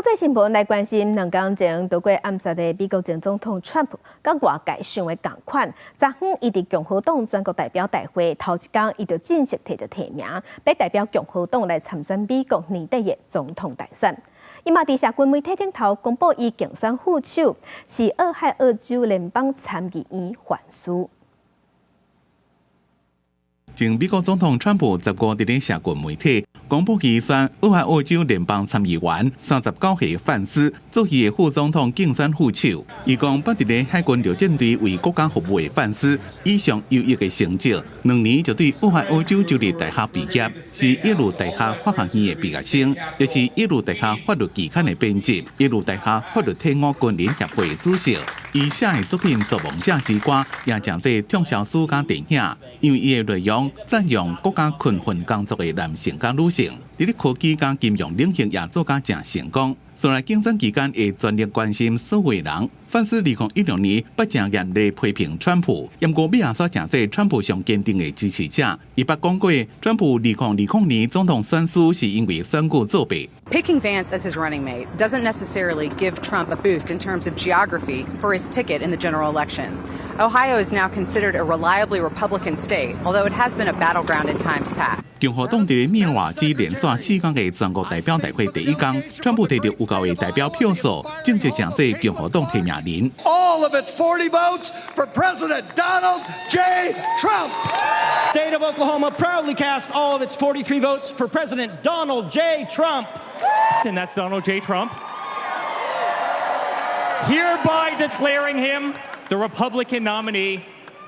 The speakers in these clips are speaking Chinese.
国际新闻来关心，2天前逃过暗杀的美国前总统川普，甲外界想的同款。昨昏，伊伫共和党全国代表大会头一天，伊就正式摕到提名，要代表共和党来参选美国年底的总统大选。伊嘛伫社群媒体顶头公布伊竞选副手是俄亥俄州联邦参议院范斯。前美国总统川普15日伫社群媒体公布其选俄亥俄州联邦参议员39岁范斯做伊的副总统竞选副手。伊讲，捌伫咧海军陆战队为国家服务的范斯，以上优异的成绩，2年就对俄亥俄州州立大学毕业，是耶鲁大学法学院的毕业生，也是耶鲁大学法律期刊的编辑，耶鲁大学法律体育军人协会的主席。伊写的作品《造梦者之歌》也将这畅销书甲电影，因为伊的内容赞扬国家困困工作的男性甲女性，伫咧科技甲金融领域也做甲正成功。虽然竞选期间会全力关心所有人，范斯2016年不正严厉批评川普，不过也说正是川普上坚定的支持者。伊捌讲过，川普2020年总统选输是因为选举作弊。Picking Vance as his running mate doesn't necessarily give Trump a boost in terms of geography for his ticket in the general election. Ohio is now considered a reliably Republican state, although it has been a battleground in times past. 共和党伫密瓦基连续4天的全国代表大会第一天，川普摕到有够的代表票数，正式将这共和党提名人。All of its 40 votes for President Donald J. Trump. State of Oklahoma proudly cast all of its 43 votes for President Donald J. Trump. And that's Donald J. Trump. Hereby declaring him the Republican nominee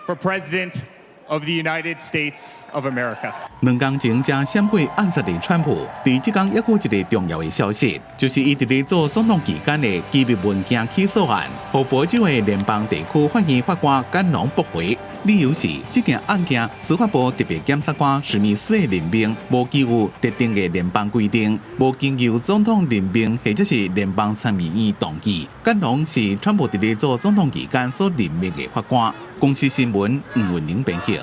for President of the United States of America. 2天前才闪过暗杀的川普，伫即天还有一个重要的消息，就是伊伫咧做总统期间的机密文件起诉案，被佛州的联邦地区法院法官简龙驳回。理由是，这件案件司法部特别检察官史密斯的任命无基于特定的联邦规定，无经由总统任命或者是联邦参议院同意。简龙是川普伫咧做总统期间所任命的法官。公司新闻黄文玲编辑。